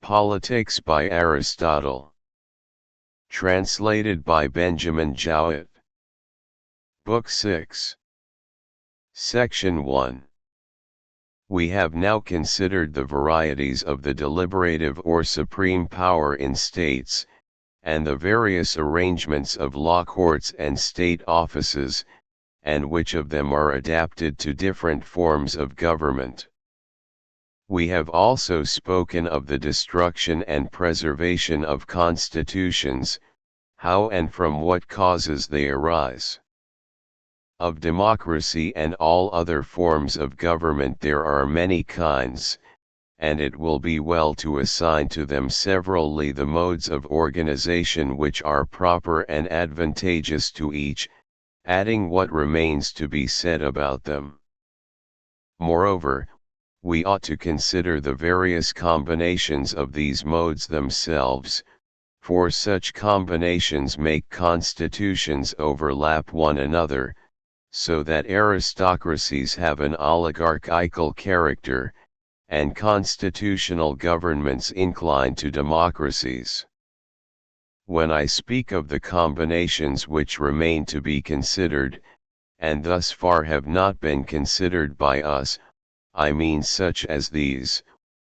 Politics by Aristotle. Translated by Benjamin Jowett. Book 6. Section 1. We have now considered the varieties of the deliberative or supreme power in states, and the various arrangements of law courts and state offices, and which of them are adapted to different forms of government. We have also spoken of the destruction and preservation of constitutions, how and from what causes they arise. Of democracy and all other forms of government there are many kinds, and it will be well to assign to them severally the modes of organization which are proper and advantageous to each, adding what remains to be said about them. Moreover, we ought to consider the various combinations of these modes themselves, for such combinations make constitutions overlap one another, so that aristocracies have an oligarchical character, and constitutional governments incline to democracies. When I speak of the combinations which remain to be considered, and thus far have not been considered by us, I mean such as these: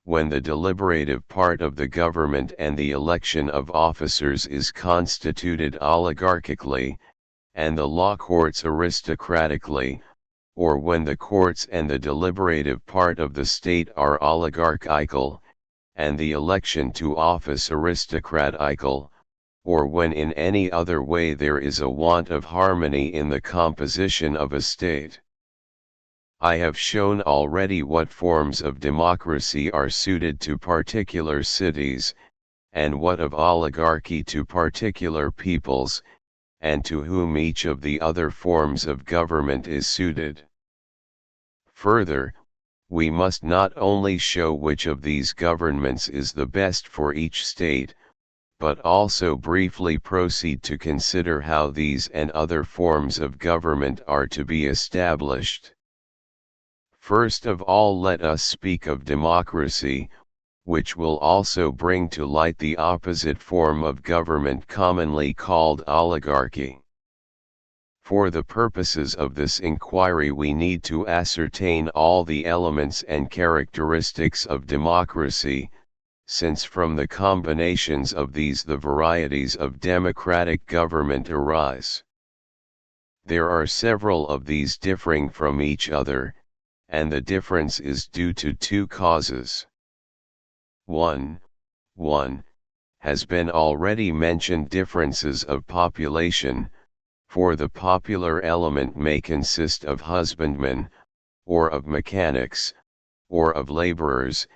when the deliberative part of the government and the election of officers is constituted oligarchically, and the law courts aristocratically, or when the courts and the deliberative part of the state are oligarchical, and the election to office aristocratical, or when in any other way there is a want of harmony in the composition of a state. I have shown already what forms of democracy are suited to particular cities, and what of oligarchy to particular peoples, and to whom each of the other forms of government is suited. Further, we must not only show which of these governments is the best for each state, but also briefly proceed to consider how these and other forms of government are to be established. First of all, let us speak of democracy, which will also bring to light the opposite form of government commonly called oligarchy. For the purposes of this inquiry we need to ascertain all the elements and characteristics of democracy, since from the combinations of these the varieties of democratic government arise. There are several of these differing from each other, and the difference is due to two causes. 1. Has been already mentioned differences of population, for the popular element may consist of husbandmen, or of mechanics, or of laborers,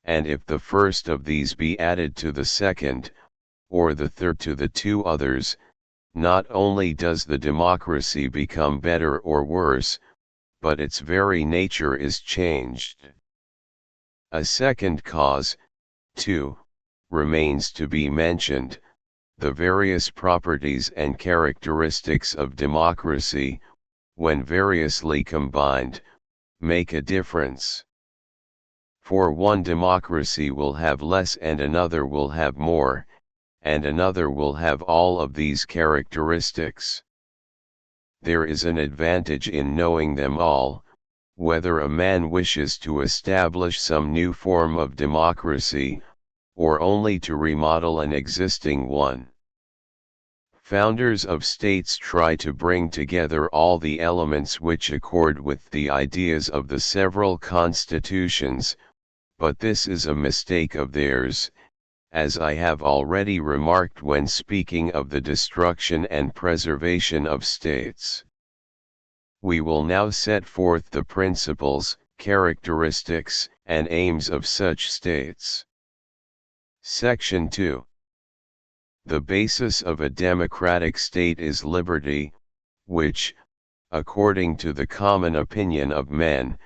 and if the first of these be added to the second, or the third to the two others, not only does the democracy become better or worse, but its very nature is changed. A second cause, too, remains to be mentioned: the various properties and characteristics of democracy, when variously combined, make a difference. For one democracy will have less and another will have more, and another will have all of these characteristics. There is an advantage in knowing them all, whether a man wishes to establish some new form of democracy, or only to remodel an existing one. Founders of states try to bring together all the elements which accord with the ideas of the several constitutions, but this is a mistake of theirs, as I have already remarked when speaking of the destruction and preservation of states. We will now set forth the principles, characteristics, and aims of such states. Section 2. The basis of a democratic state is liberty, which, according to the common opinion of men,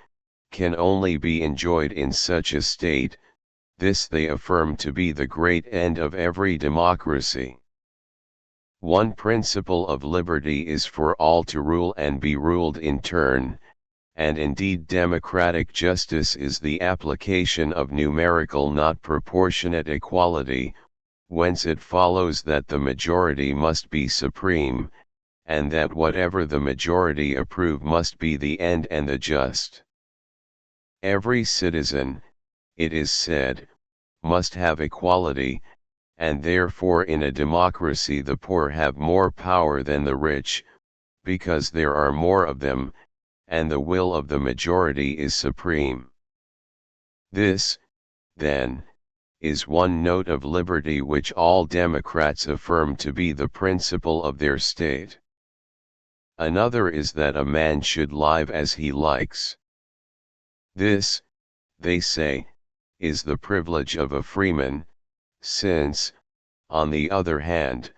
can only be enjoyed in such a state. This they affirm to be the great end of every democracy. One principle of liberty is for all to rule and be ruled in turn, and indeed democratic justice is the application of numerical not proportionate equality, whence it follows that the majority must be supreme, and that whatever the majority approve must be the end and the just. Every citizen, it is said, must have equality, and therefore in a democracy the poor have more power than the rich, because there are more of them, and the will of the majority is supreme. This, then, is one note of liberty which all democrats affirm to be the principle of their state. Another is that a man should live as he likes. This, they say, is the privilege of a freeman, since, on the other hand,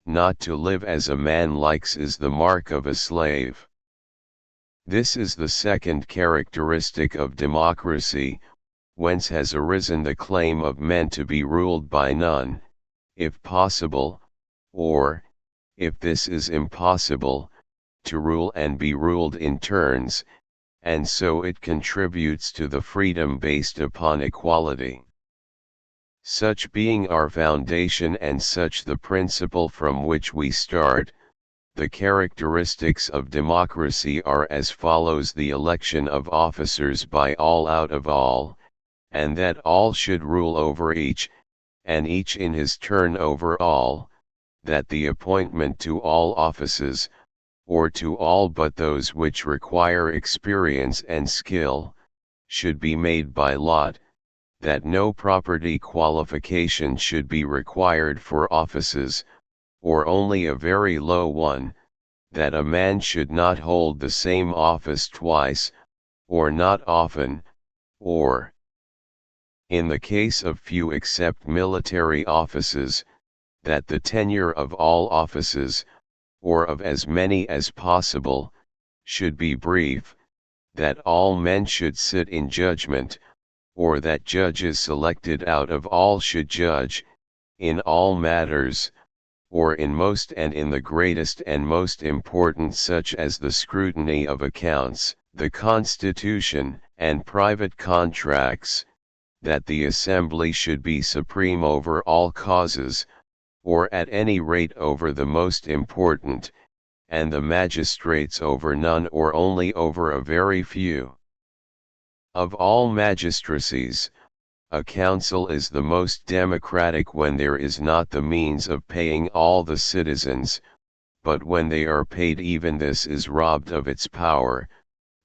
not to live as a man likes is the mark of a slave. This is the second characteristic of democracy, whence has arisen the claim of men to be ruled by none, if possible, or, if this is impossible, to rule and be ruled in turns, and so it contributes to the freedom based upon equality. Such being our foundation and such the principle from which we start, the characteristics of democracy are as follows: the election of officers by all out of all, and that all should rule over each, and each in his turn over all, that the appointment to all offices, or to all but those which require experience and skill, should be made by lot, that no property qualification should be required for offices, or only a very low one, that a man should not hold the same office twice, or not often, or, in the case of few except military offices, that the tenure of all offices, or of as many as possible, should be brief, that all men should sit in judgment, or that judges selected out of all should judge, in all matters, or in most and in the greatest and most important, such as the scrutiny of accounts, the constitution, and private contracts, that the assembly should be supreme over all causes, or at any rate over the most important, and the magistrates over none or only over a very few. Of all magistracies, a council is the most democratic when there is not the means of paying all the citizens, but when they are paid even this is robbed of its power,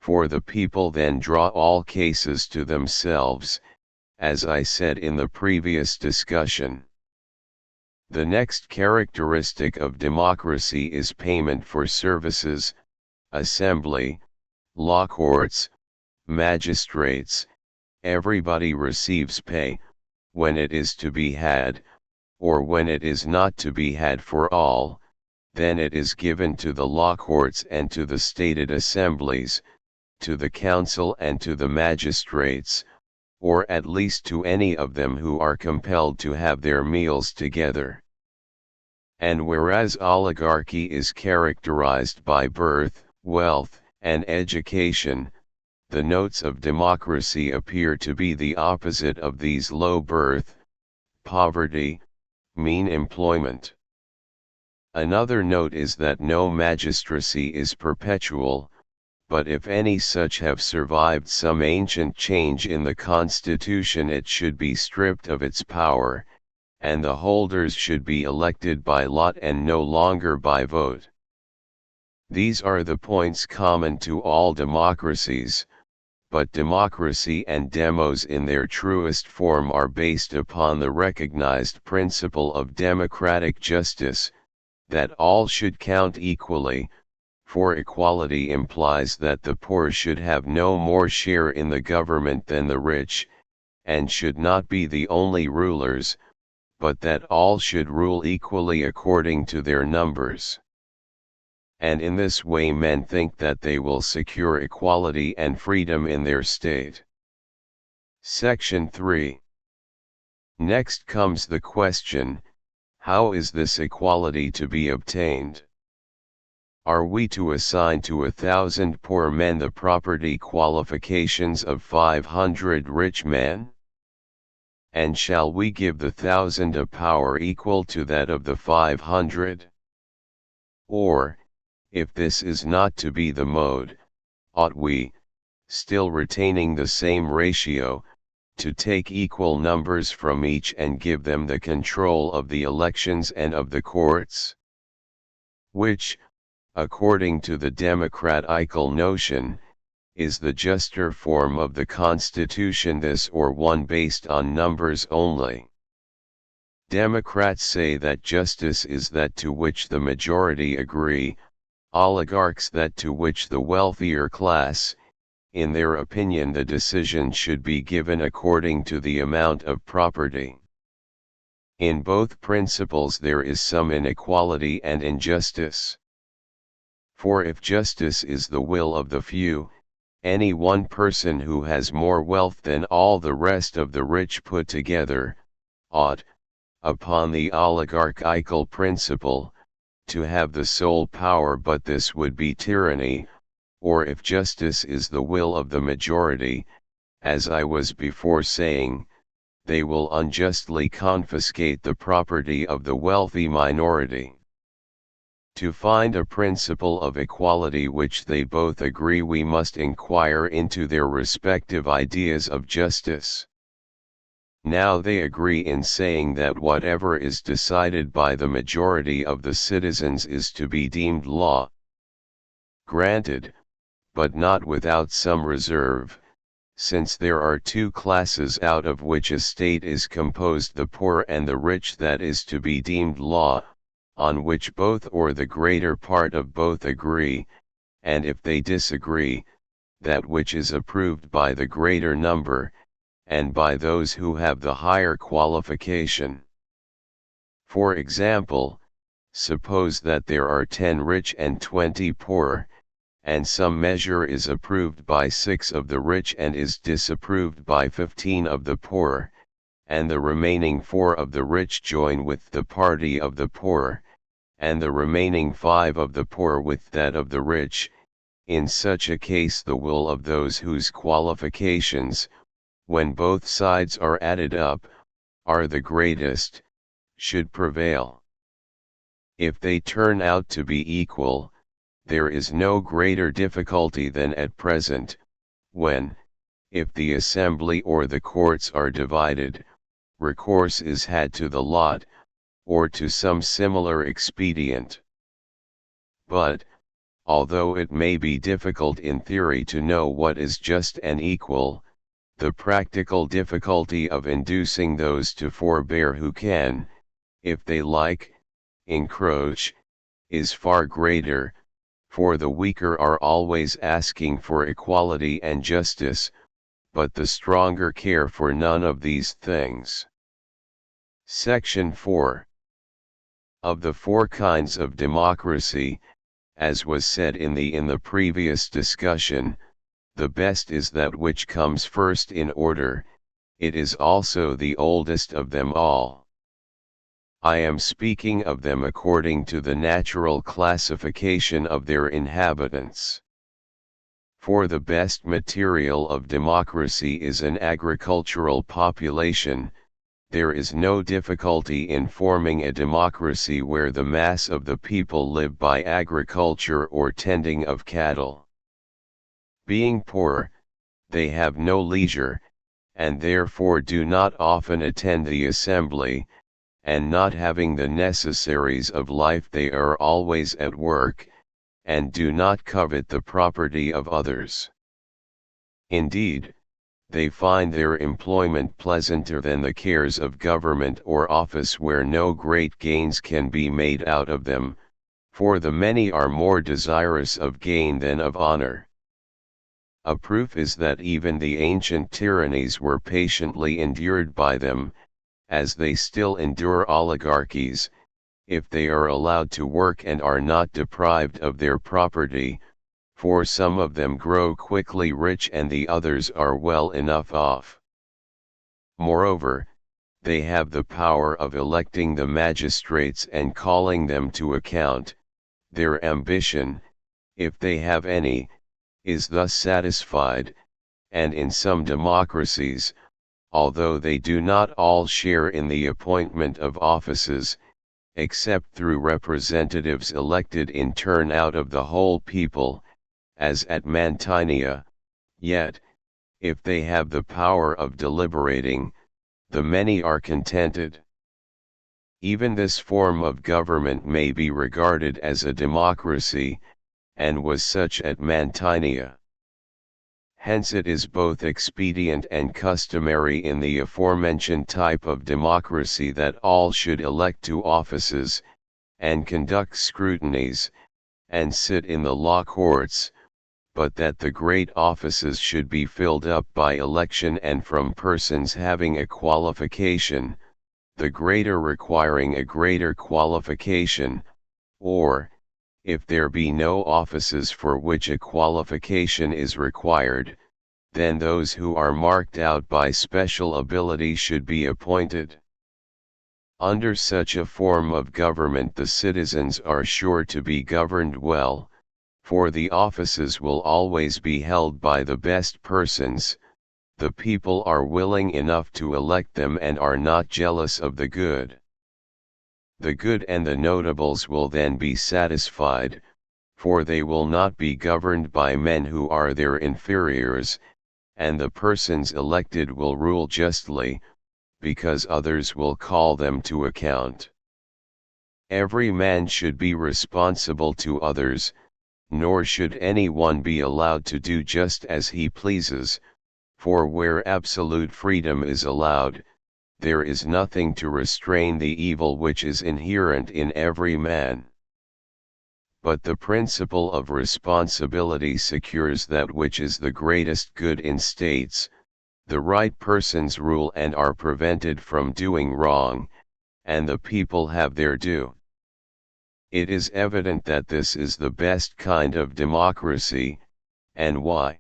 for the people then draw all cases to themselves, as I said in the previous discussion. The next characteristic of democracy is payment for services, assembly, law courts, magistrates. Everybody receives pay, when it is to be had, or when it is not to be had for all, then it is given to the law courts and to the stated assemblies, to the council and to the magistrates, or at least to any of them who are compelled to have their meals together. And whereas oligarchy is characterized by birth, wealth, and education, the notes of democracy appear to be the opposite of these: low birth, poverty, mean employment. Another note is that no magistracy is perpetual, but if any such have survived some ancient change in the constitution, it should be stripped of its power, and the holders should be elected by lot and no longer by vote. These are the points common to all democracies, but democracy and demos in their truest form are based upon the recognized principle of democratic justice, that all should count equally, for equality implies that the poor should have no more share in the government than the rich, and should not be the only rulers, but that all should rule equally according to their numbers. And in this way men think that they will secure equality and freedom in their state. Section 3. Next comes the question, how is this equality to be obtained? Are we to assign to 1,000 poor men the property qualifications of 500 rich men? And shall we give the 1,000 a power equal to that of the 500? Or, if this is not to be the mode, ought we, still retaining the same ratio, to take equal numbers from each and give them the control of the elections and of the courts? Which, according to the democratical notion, is the juster form of the constitution, this or one based on numbers only. Democrats say that justice is that to which the majority agree, oligarchs that to which the wealthier class. In their opinion, the decision should be given according to the amount of property. In both principles there is some inequality and injustice. For if justice is the will of the few, any one person who has more wealth than all the rest of the rich put together, ought, upon the oligarchical principle, to have the sole power, but this would be tyranny. Or if justice is the will of the majority, as I was before saying, they will unjustly confiscate the property of the wealthy minority. To find a principle of equality which they both agree, we must inquire into their respective ideas of justice. Now they agree in saying that whatever is decided by the majority of the citizens is to be deemed law. Granted, but not without some reserve, since there are two classes out of which a state is composed, the poor and the rich, that is to be deemed law, on which both or the greater part of both agree, and if they disagree, that which is approved by the greater number, and by those who have the higher qualification. For example, suppose that there are 10 rich and 20 poor, and some measure is approved by 6 of the rich and is disapproved by 15 of the poor, and the remaining 4 of the rich join with the party of the poor, and the remaining 5 of the poor with that of the rich. In such a case the will of those whose qualifications, when both sides are added up, are the greatest, should prevail. If they turn out to be equal, there is no greater difficulty than at present, when, if the assembly or the courts are divided, recourse is had to the lot, or to some similar expedient. But, although it may be difficult in theory to know what is just and equal, the practical difficulty of inducing those to forbear who can, if they like, encroach, is far greater, for the weaker are always asking for equality and justice, but the stronger care for none of these things. Section 4. Of the 4 kinds of democracy, as was said in the previous discussion, the best is that which comes first in order. It is also the oldest of them all. I am speaking of them according to the natural classification of their inhabitants. For the best material of democracy is an agricultural population. There is no difficulty in forming a democracy where the mass of the people live by agriculture or tending of cattle. Being poor, they have no leisure, and therefore do not often attend the assembly, and not having the necessaries of life they are always at work, and do not covet the property of others. Indeed, they find their employment pleasanter than the cares of government or office, where no great gains can be made out of them, for the many are more desirous of gain than of honor. A proof is that even the ancient tyrannies were patiently endured by them, as they still endure oligarchies, if they are allowed to work and are not deprived of their property, for some of them grow quickly rich and the others are well enough off. Moreover, they have the power of electing the magistrates and calling them to account, Their ambition, if they have any, is thus satisfied, and in some democracies, although they do not all share in the appointment of offices, except through representatives elected in turn out of the whole people, as at Mantinea, yet, if they have the power of deliberating, the many are contented. Even this form of government may be regarded as a democracy, and was such at Mantinea. Hence it is both expedient and customary in the aforementioned type of democracy that all should elect to offices, and conduct scrutinies, and sit in the law courts, but that the great offices should be filled up by election and from persons having a qualification, the greater requiring a greater qualification, or, if there be no offices for which a qualification is required, then those who are marked out by special ability should be appointed. Under such a form of government the citizens are sure to be governed well, for the offices will always be held by the best persons, the people are willing enough to elect them and are not jealous of the good. The good and the notables will then be satisfied, for they will not be governed by men who are their inferiors, and the persons elected will rule justly, because others will call them to account. Every man should be responsible to others, nor should any one be allowed to do just as he pleases, for where absolute freedom is allowed, there is nothing to restrain the evil which is inherent in every man. But the principle of responsibility secures that which is the greatest good in states, the right persons rule and are prevented from doing wrong, and the people have their due. It is evident that this is the best kind of democracy, and why?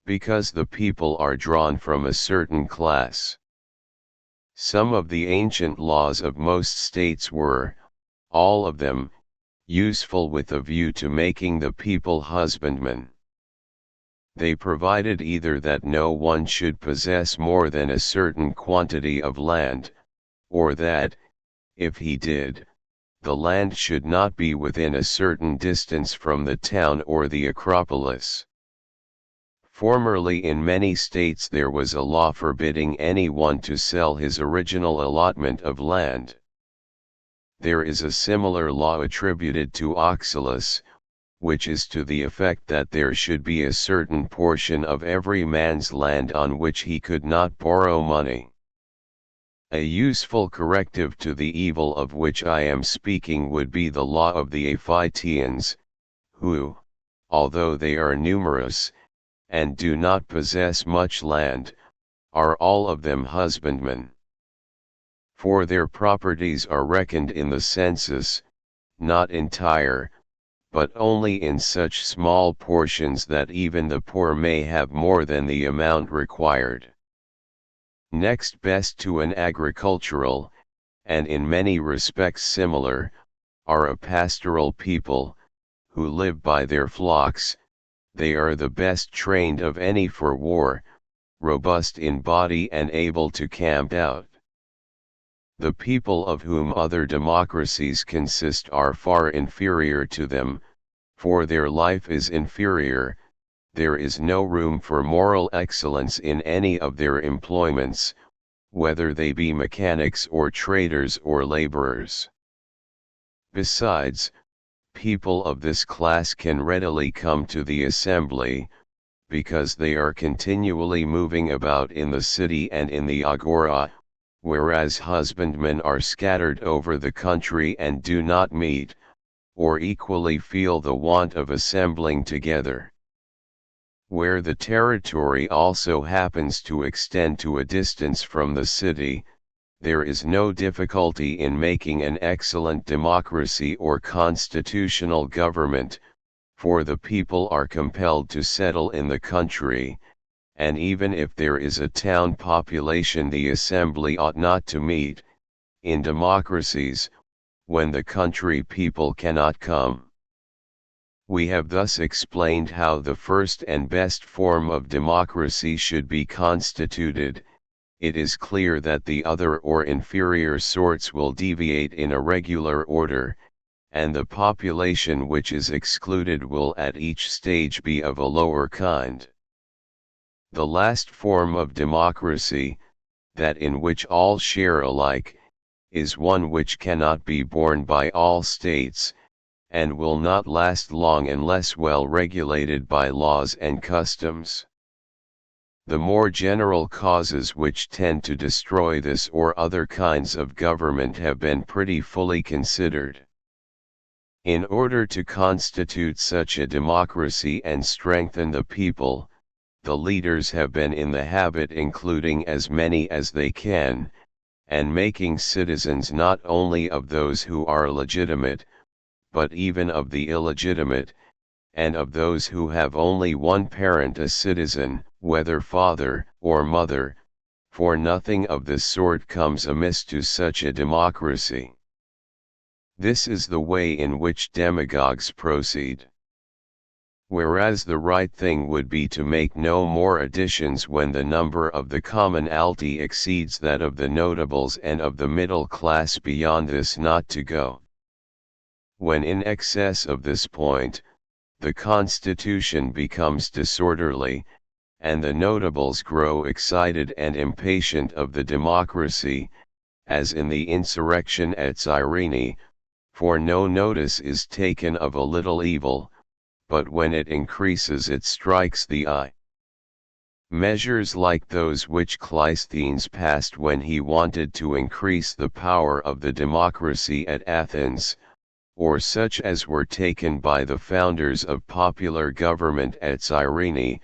Because the people are drawn from a certain class. Some of the ancient laws of most states were, all of them, useful with a view to making the people husbandmen. They provided either that no one should possess more than a certain quantity of land, or that, if he did, the land should not be within a certain distance from the town or the Acropolis. Formerly in many states there was a law forbidding anyone to sell his original allotment of land. There is a similar law attributed to Oxylus, which is to the effect that there should be a certain portion of every man's land on which he could not borrow money. A useful corrective to the evil of which I am speaking would be the law of the Aphytians, who, although they are numerous, and do not possess much land, are all of them husbandmen. For their properties are reckoned in the census, not entire, but only in such small portions that even the poor may have more than the amount required. Next best to an agricultural, and in many respects similar, are a pastoral people, who live by their flocks. They are the best trained of any for war, robust in body and able to camp out. The people of whom other democracies consist are far inferior to them, for their life is inferior, there is no room for moral excellence in any of their employments, whether they be mechanics or traders or laborers. Besides, people of this class can readily come to the assembly, because they are continually moving about in the city and in the agora, whereas husbandmen are scattered over the country and do not meet, or equally feel the want of assembling together. Where the territory also happens to extend to a distance from the city, there is no difficulty in making an excellent democracy or constitutional government, for the people are compelled to settle in the country, and even if there is a town population the assembly ought not to meet. In democracies, when the country people cannot come. We have thus explained how the first and best form of democracy should be constituted. It is clear that the other or inferior sorts will deviate in a regular order, and the population which is excluded will at each stage be of a lower kind. The last form of democracy, that in which all share alike, is one which cannot be borne by all states, and will not last long unless well regulated by laws and customs. The more general causes which tend to destroy this or other kinds of government have been pretty fully considered. In order to constitute such a democracy and strengthen the people, the leaders have been in the habit including as many as they can, and making citizens not only of those who are legitimate, but even of the illegitimate, and of those who have only one parent a citizen, whether father or mother, for nothing of this sort comes amiss to such a democracy. This is the way in which demagogues proceed. Whereas the right thing would be to make no more additions when the number of the commonalty exceeds that of the notables and of the middle class, beyond this not to go. When in excess of this point, the constitution becomes disorderly, and the notables grow excited and impatient of the democracy, as in the insurrection at Cyrene, for no notice is taken of a little evil, but when it increases it strikes the eye. Measures like those which Cleisthenes passed when he wanted to increase the power of the democracy at Athens, or such as were taken by the founders of popular government at Cyrene,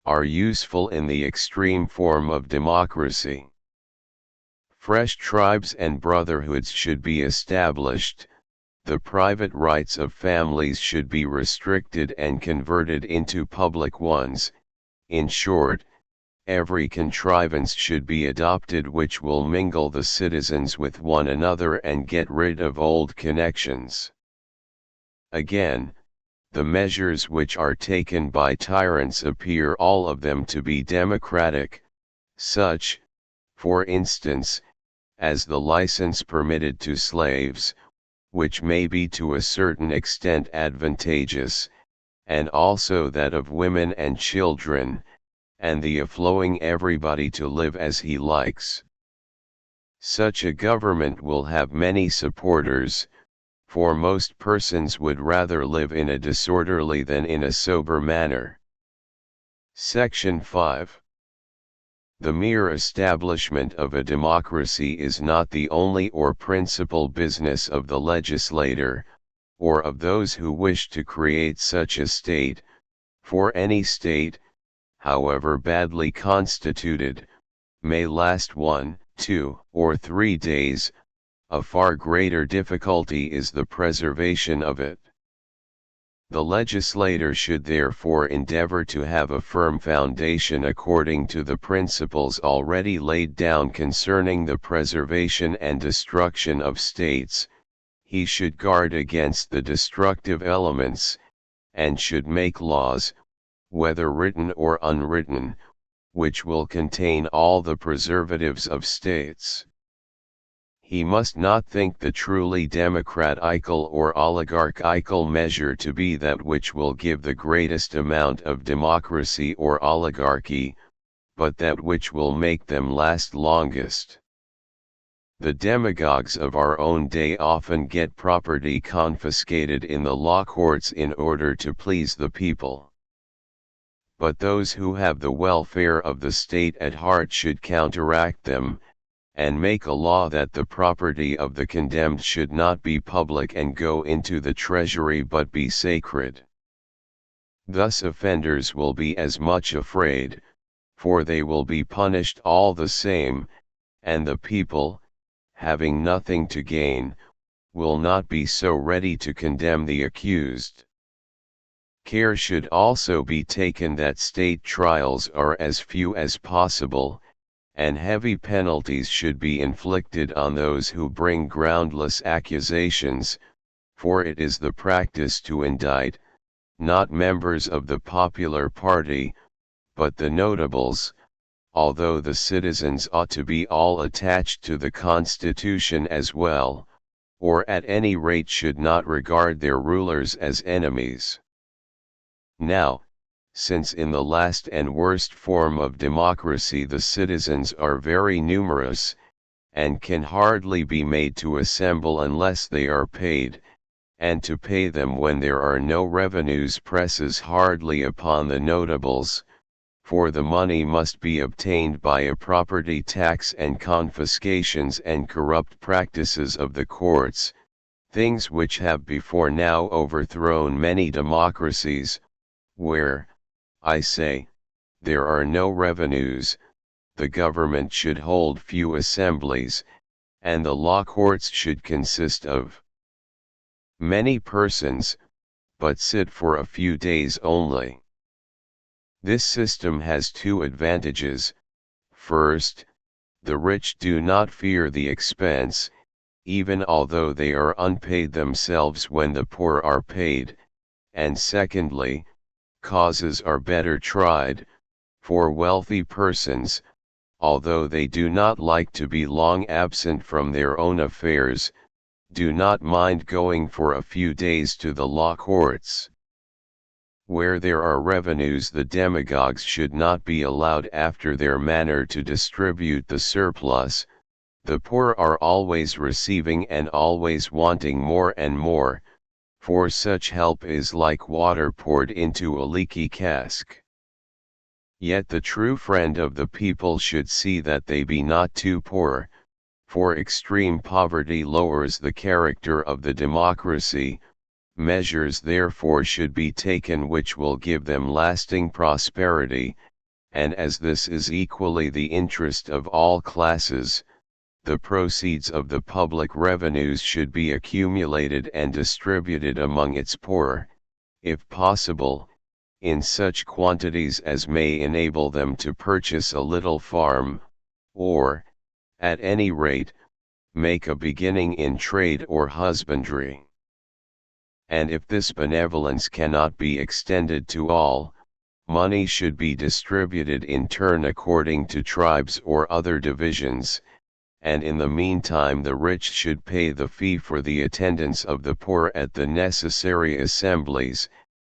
are useful in the extreme form of democracy. Fresh tribes and brotherhoods should be established. The private rights of families should be restricted and converted into public ones. In short, every contrivance should be adopted which will mingle the citizens with one another and get rid of old connections. Again, the measures which are taken by tyrants appear all of them to be democratic, such, for instance, as the license permitted to slaves, which may be to a certain extent advantageous, and also that of women and children, and the allowing everybody to live as he likes. Such a government will have many supporters, for most persons would rather live in a disorderly than in a sober manner. Section 5. The mere establishment of a democracy is not the only or principal business of the legislator, or of those who wish to create such a state, for any state, however badly constituted, may last 1, 2, or 3 days. A far greater difficulty is the preservation of it. The legislator should therefore endeavor to have a firm foundation according to the principles already laid down concerning the preservation and destruction of states. He should guard against the destructive elements, and should make laws, whether written or unwritten, which will contain all the preservatives of states. He must not think the truly democratical or oligarchical measure to be that which will give the greatest amount of democracy or oligarchy, but that which will make them last longest. The demagogues of our own day often get property confiscated in the law courts in order to please the people. But those who have the welfare of the state at heart should counteract them, and make a law that the property of the condemned should not be public and go into the treasury but be sacred. Thus offenders will be as much afraid, for they will be punished all the same, and the people, having nothing to gain, will not be so ready to condemn the accused. Care should also be taken that state trials are as few as possible, and heavy penalties should be inflicted on those who bring groundless accusations, for it is the practice to indict, not members of the popular party, but the notables, although the citizens ought to be all attached to the Constitution as well, or at any rate should not regard their rulers as enemies. Now, since in the last and worst form of democracy the citizens are very numerous, and can hardly be made to assemble unless they are paid, and to pay them when there are no revenues presses hardly upon the notables, for the money must be obtained by a property tax and confiscations and corrupt practices of the courts, things which have before now overthrown many democracies, where, I say, there are no revenues. The government should hold few assemblies, and the law courts should consist of many persons, but sit for a few days only. This system has two advantages. First, the rich do not fear the expense, even although they are unpaid themselves when the poor are paid, and secondly, causes are better tried, for wealthy persons, although they do not like to be long absent from their own affairs, do not mind going for a few days to the law courts. Where there are revenues, the demagogues should not be allowed after their manner to distribute the surplus. The poor are always receiving and always wanting more and more, for such help is like water poured into a leaky cask. Yet the true friend of the people should see that they be not too poor, for extreme poverty lowers the character of the democracy. Measures therefore should be taken which will give them lasting prosperity, and as this is equally the interest of all classes, the proceeds of the public revenues should be accumulated and distributed among its poor, if possible, in such quantities as may enable them to purchase a little farm, or, at any rate, make a beginning in trade or husbandry. And if this benevolence cannot be extended to all, money should be distributed in turn according to tribes or other divisions, and in the meantime the rich should pay the fee for the attendance of the poor at the necessary assemblies,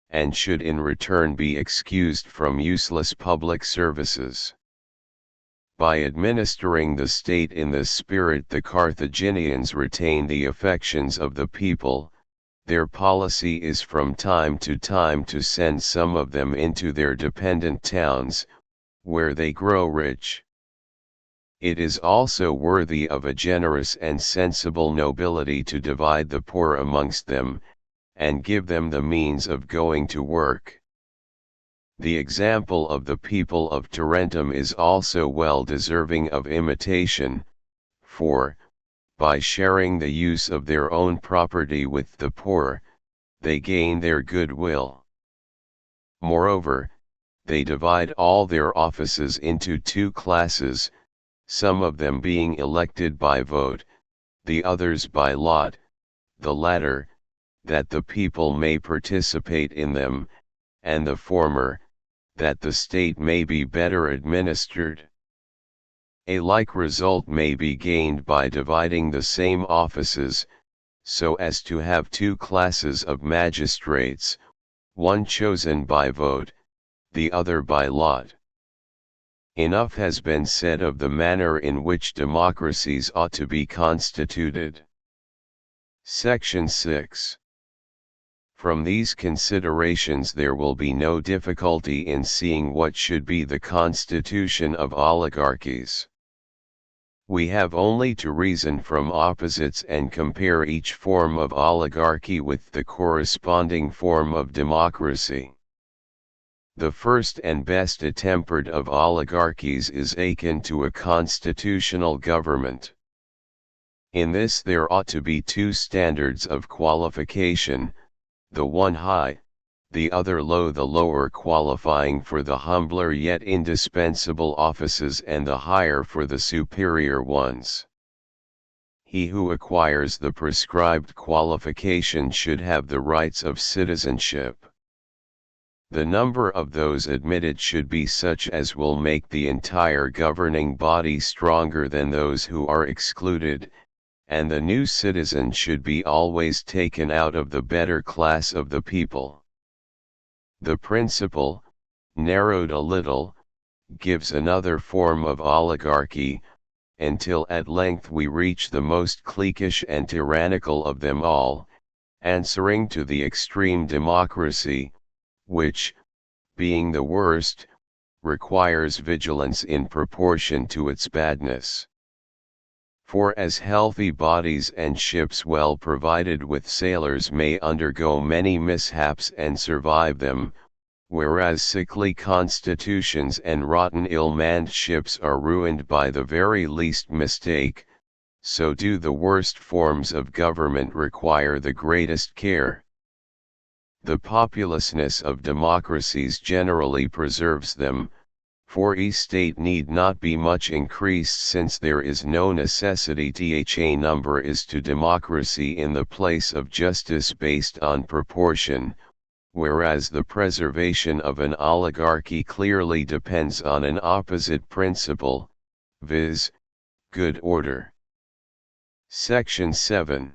and should in return be excused from useless public services. By administering the state in this spirit the Carthaginians retain the affections of the people. Their policy is from time to send some of them into their dependent towns, where they grow rich. It is also worthy of a generous and sensible nobility to divide the poor amongst them, and give them the means of going to work. The example of the people of Tarentum is also well deserving of imitation, for, by sharing the use of their own property with the poor, they gain their goodwill. Moreover, they divide all their offices into two classes, some of them being elected by vote, the others by lot, the latter, that the people may participate in them, and the former, that the state may be better administered. A like result may be gained by dividing the same offices, so as to have two classes of magistrates, one chosen by vote, the other by lot. Enough has been said of the manner in which democracies ought to be constituted. Section 6. From these considerations there will be no difficulty in seeing what should be the constitution of oligarchies. We have only to reason from opposites and compare each form of oligarchy with the corresponding form of democracy. The first and best attempered of oligarchies is akin to a constitutional government. In this there ought to be two standards of qualification, the one high, the other low, the lower qualifying for the humbler yet indispensable offices and the higher for the superior ones. He who acquires the prescribed qualification should have the rights of citizenship. The number of those admitted should be such as will make the entire governing body stronger than those who are excluded, and the new citizen should be always taken out of the better class of the people. The principle, narrowed a little, gives another form of oligarchy, until at length we reach the most cliquish and tyrannical of them all, answering to the extreme democracy, which, being the worst, requires vigilance in proportion to its badness. For as healthy bodies and ships well provided with sailors may undergo many mishaps and survive them, whereas sickly constitutions and rotten ill-manned ships are ruined by the very least mistake, so do the worst forms of government require the greatest care. The populousness of democracies generally preserves them, for a state need not be much increased since there is no necessity a number is to democracy in the place of justice based on proportion, whereas the preservation of an oligarchy clearly depends on an opposite principle, viz., good order. Section 7.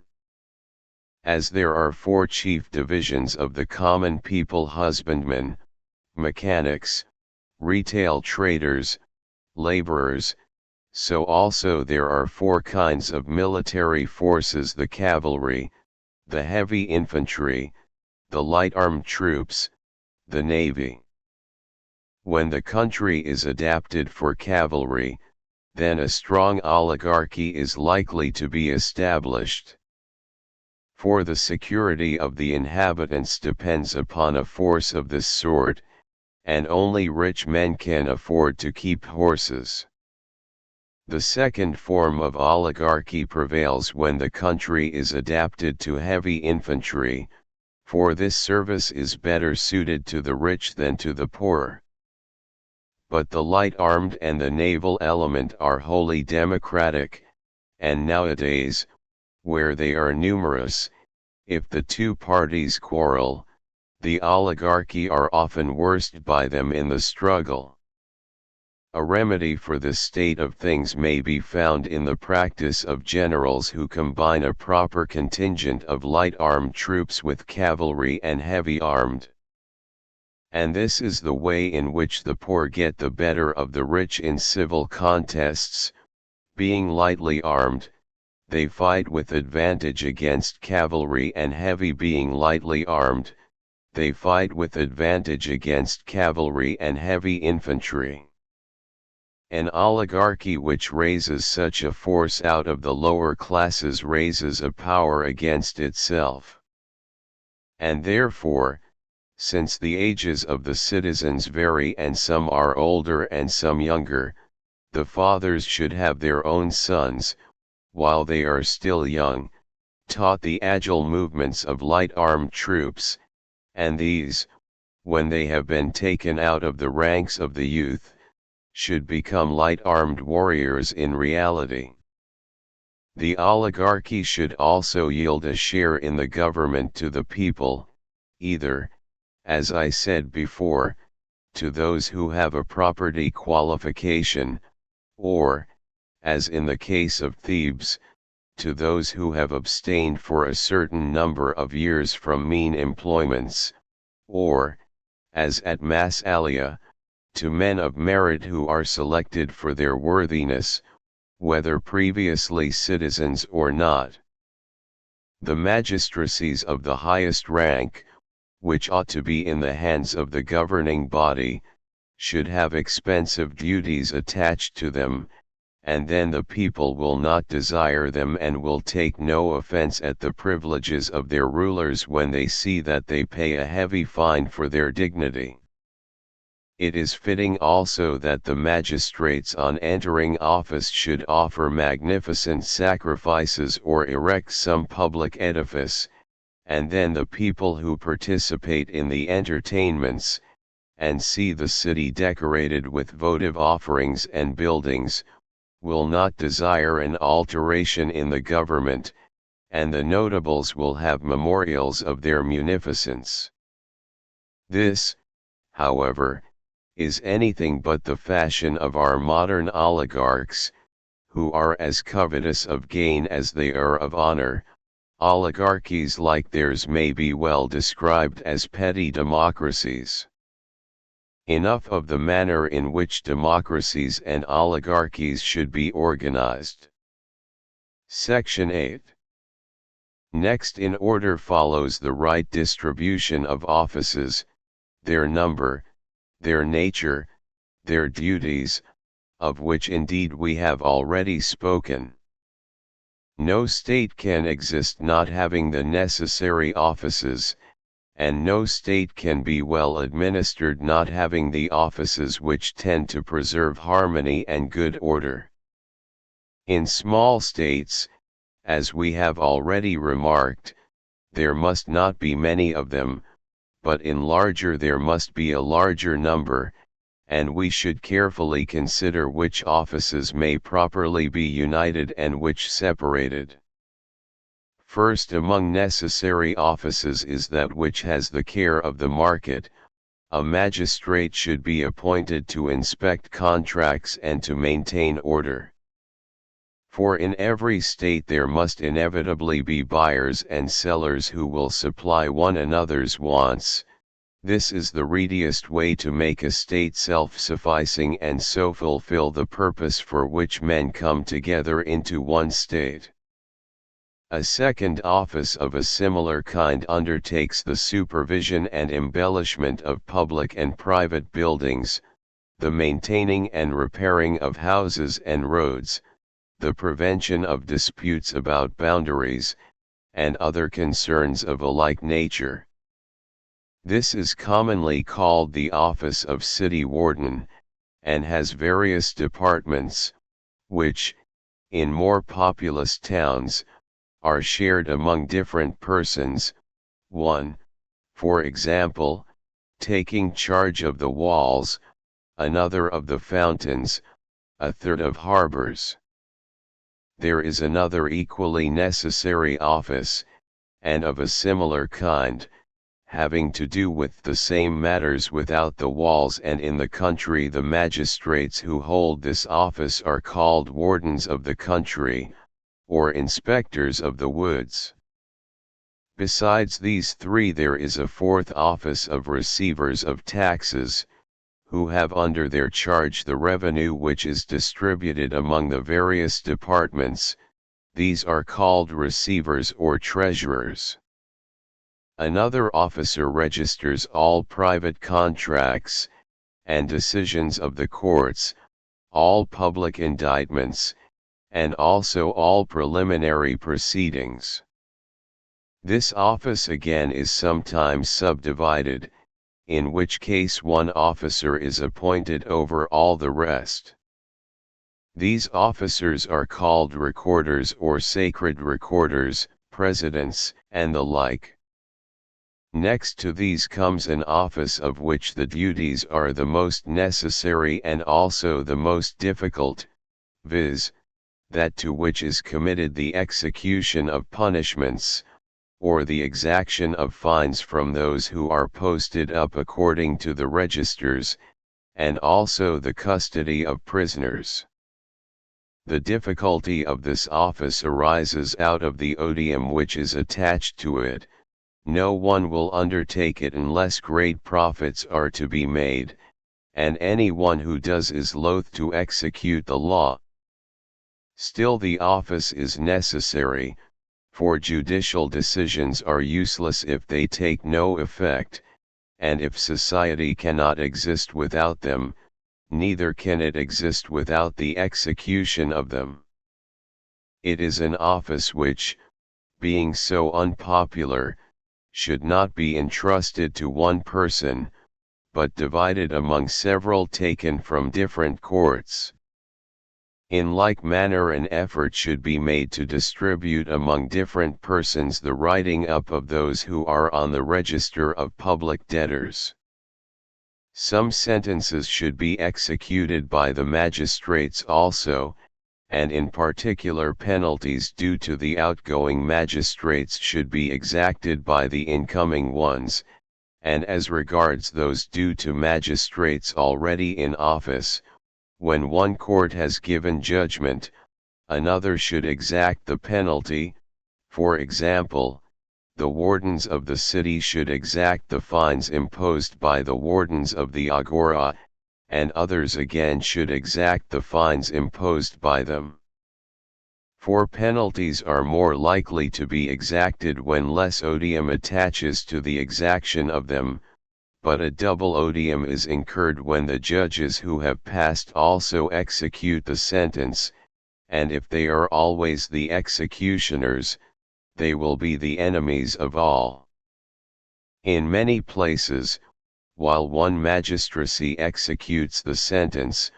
As there are four chief divisions of the common people: husbandmen, mechanics, retail traders, laborers, so also there are four kinds of military forces: the cavalry, the heavy infantry, the light armed troops, the navy. When the country is adapted for cavalry, then a strong oligarchy is likely to be established. For the security of the inhabitants depends upon a force of this sort, and only rich men can afford to keep horses. The second form of oligarchy prevails when the country is adapted to heavy infantry, for this service is better suited to the rich than to the poor. But the light-armed and the naval element are wholly democratic, and nowadays, where they are numerous, if the two parties quarrel, the oligarchy are often worsted by them in the struggle. A remedy for this state of things may be found in the practice of generals who combine a proper contingent of light-armed troops with cavalry and heavy-armed. And this is the way in which the poor get the better of the rich in civil contests. Being lightly armed, they fight with advantage against cavalry, and heavy being lightly armed, they fight with advantage against cavalry and heavy infantry. An oligarchy which raises such a force out of the lower classes raises a power against itself. And therefore, since the ages of the citizens vary and some are older and some younger, the fathers should have their own sons, while they are still young, taught the agile movements of light-armed troops, and these, when they have been taken out of the ranks of the youth, should become light-armed warriors in reality. The oligarchy should also yield a share in the government to the people, either, as I said before, to those who have a property qualification, or, as in the case of Thebes, to those who have abstained for a certain number of years from mean employments, or, as at Massalia, to men of merit who are selected for their worthiness, whether previously citizens or not. The magistracies of the highest rank, which ought to be in the hands of the governing body, should have expensive duties attached to them, and then the people will not desire them and will take no offense at the privileges of their rulers when they see that they pay a heavy fine for their dignity. It is fitting also that the magistrates on entering office should offer magnificent sacrifices or erect some public edifice, and then the people who participate in the entertainments, and see the city decorated with votive offerings and buildings, will not desire an alteration in the government, and the notables will have memorials of their munificence. This, however, is anything but the fashion of our modern oligarchs, who are as covetous of gain as they are of honor. Oligarchies like theirs may be well described as petty democracies. Enough of the manner in which democracies and oligarchies should be organized. Section 8. Next in order follows the right distribution of offices, their number, their nature, their duties, of which indeed we have already spoken. No state can exist not having the necessary offices, and no state can be well administered not having the offices which tend to preserve harmony and good order. In small states, as we have already remarked, there must not be many of them, but in larger there must be a larger number, and we should carefully consider which offices may properly be united and which separated. First among necessary offices is that which has the care of the market. A magistrate should be appointed to inspect contracts and to maintain order. For in every state there must inevitably be buyers and sellers who will supply one another's wants. This is the readiest way to make a state self-sufficing and so fulfill the purpose for which men come together into one state. A second office of a similar kind undertakes the supervision and embellishment of public and private buildings, the maintaining and repairing of houses and roads, the prevention of disputes about boundaries, and other concerns of a like nature. This is commonly called the office of city warden, and has various departments, which, in more populous towns, are shared among different persons. 1. For example, taking charge of the walls, another of the fountains, a third of harbors. There is another equally necessary office, and of a similar kind, having to do with the same matters without the walls and in the country. The magistrates who hold this office are called wardens of the country, or inspectors of the woods. Besides these three there is a fourth office of receivers of taxes, who have under their charge the revenue which is distributed among the various departments. These are called receivers or treasurers. Another officer registers all private contracts, and decisions of the courts, all public indictments, and also all preliminary proceedings. This office again is sometimes subdivided, in which case one officer is appointed over all the rest. These officers are called recorders or sacred recorders, presidents, and the like. Next to these comes an office of which the duties are the most necessary and also the most difficult, viz., that to which is committed the execution of punishments, or the exaction of fines from those who are posted up according to the registers, and also the custody of prisoners. The difficulty of this office arises out of the odium which is attached to it. No one will undertake it unless great profits are to be made, and any one who does is loath to execute the law. Still the office is necessary, for judicial decisions are useless if they take no effect, and if society cannot exist without them, neither can it exist without the execution of them. It is an office which, being so unpopular, should not be entrusted to one person, but divided among several taken from different courts. In like manner an effort should be made to distribute among different persons the writing up of those who are on the register of public debtors. Some sentences should be executed by the magistrates also, and in particular penalties due to the outgoing magistrates should be exacted by the incoming ones, and as regards those due to magistrates already in office, when one court has given judgment, another should exact the penalty. For example, the wardens of the city should exact the fines imposed by the wardens of the agora, and others again should exact the fines imposed by them. For penalties are more likely to be exacted when less odium attaches to the exaction of them, but a double odium is incurred when the judges who have passed also execute the sentence, and if they are always the executioners, they will be the enemies of all. In many places, while one magistracy executes the sentence,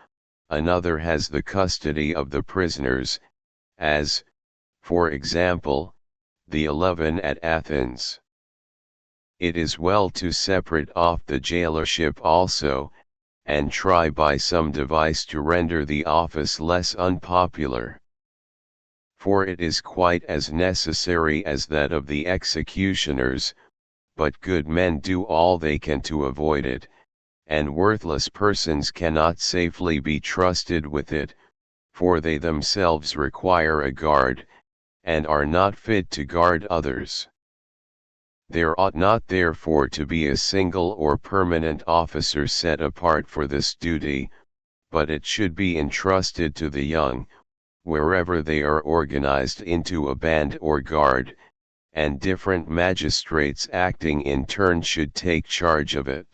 another has the custody of the prisoners, as, for example, the 11 at Athens. It is well to separate off the jailership also, and try by some device to render the office less unpopular. For it is quite as necessary as that of the executioners, but good men do all they can to avoid it, and worthless persons cannot safely be trusted with it, for they themselves require a guard, and are not fit to guard others. There ought not therefore to be a single or permanent officer set apart for this duty, but it should be entrusted to the young, wherever they are organized into a band or guard, and different magistrates acting in turn should take charge of it.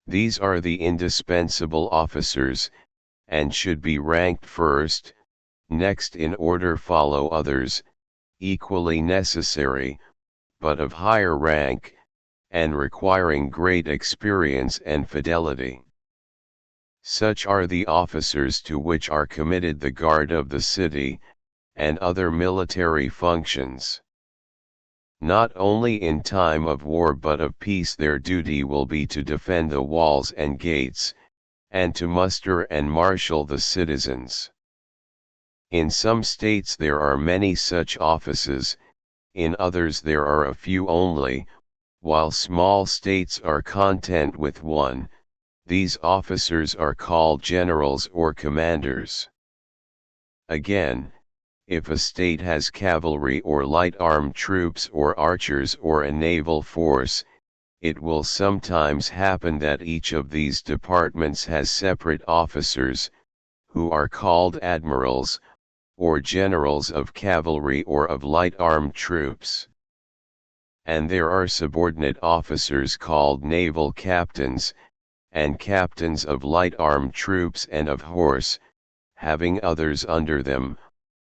These are the indispensable officers, and should be ranked first, next in order follow others, equally necessary, but of higher rank, and requiring great experience and fidelity. Such are the officers to which are committed the guard of the city, and other military functions. Not only in time of war but of peace their duty will be to defend the walls and gates, and to muster and marshal the citizens. In some states there are many such offices, in others there are a few only, while small states are content with one. These officers are called generals or commanders. Again, if a state has cavalry or light armed troops or archers or a naval force, it will sometimes happen that each of these departments has separate officers, who are called admirals, or generals of cavalry or of light armed troops. And there are subordinate officers called naval captains, and captains of light armed troops and of horse, having others under them.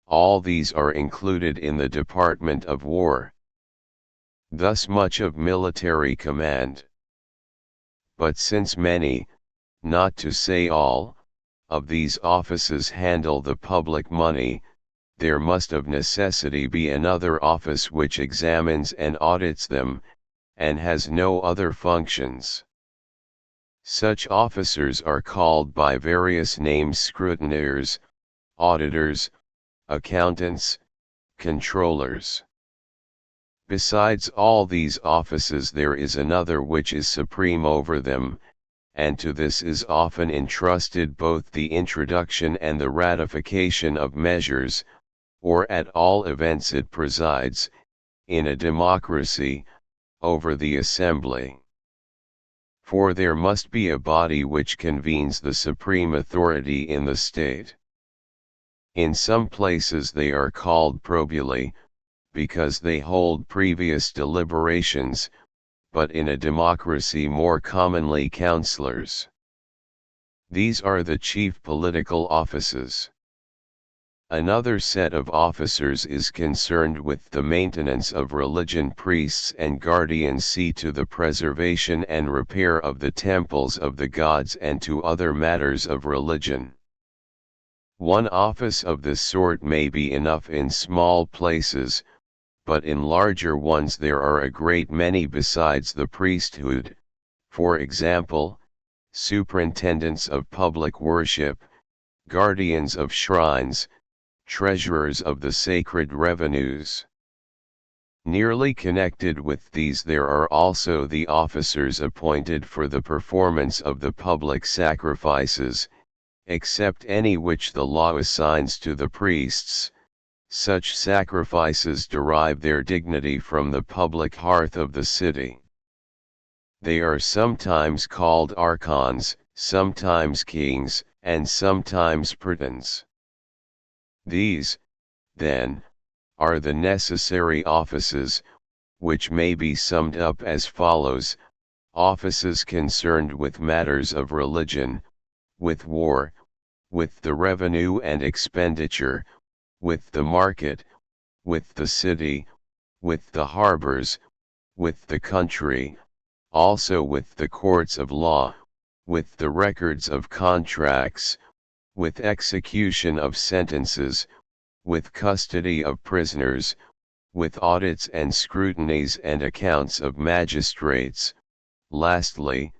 All these are included in the department of war. Thus much of military command. But since many, not to say all, of these offices handle the public money, there must of necessity be another office which examines and audits them, and has no other functions. Such officers are called by various names: scrutineers, auditors, accountants, controllers. Besides all these offices there is another which is supreme over them, and to this is often entrusted both the introduction and the ratification of measures, or at all events it presides, in a democracy, over the assembly. For there must be a body which convenes the supreme authority in the state. In some places they are called probuli, because they hold previous deliberations, but in a democracy more commonly councillors. These are the chief political offices. Another set of officers is concerned with the maintenance of religion. Priests and guardians see to the preservation and repair of the temples of the gods and to other matters of religion. One office of this sort may be enough in small places, but in larger ones there are a great many besides the priesthood, for example, superintendents of public worship, guardians of shrines, treasurers of the sacred revenues. Nearly connected with these there are also the officers appointed for the performance of the public sacrifices, except any which the law assigns to the priests. Such sacrifices derive their dignity from the public hearth of the city. They are sometimes called archons, sometimes kings, and sometimes prytons. These, then, are the necessary offices, which may be summed up as follows: offices concerned with matters of religion, with war, with the revenue and expenditure, with the market, with the city, with the harbors, with the country, also with the courts of law, with the records of contracts, with execution of sentences, with custody of prisoners, with audits and scrutinies and accounts of magistrates. Lastly,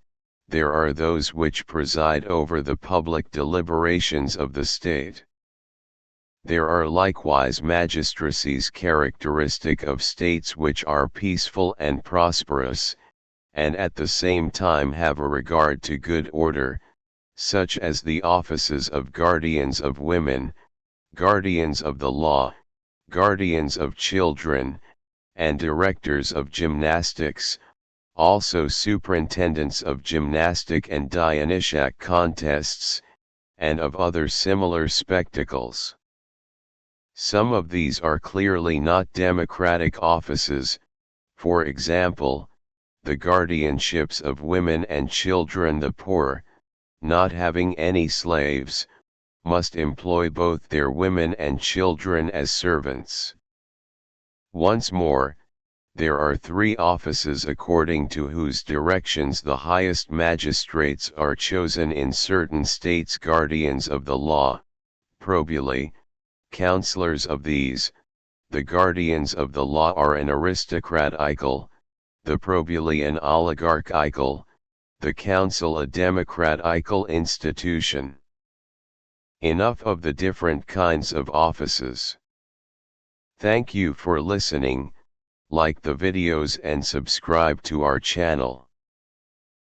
there are those which preside over the public deliberations of the state. There are likewise magistracies characteristic of states which are peaceful and prosperous, and at the same time have a regard to good order, such as the offices of guardians of women, guardians of the law, guardians of children, and directors of gymnastics, also superintendents of gymnastic and Dionysiac contests, and of other similar spectacles. Some of these are clearly not democratic offices, for example, the guardianships of women and children. The poor, not having any slaves, must employ both their women and children as servants. Once more, there are three offices according to whose directions the highest magistrates are chosen in certain states: guardians of the law, probuli, counselors of these. The guardians of the law are an aristocratical, the probuli an oligarchical, the council a democratical institution. Enough of the different kinds of offices. Thank you for listening. Like the videos and subscribe to our channel.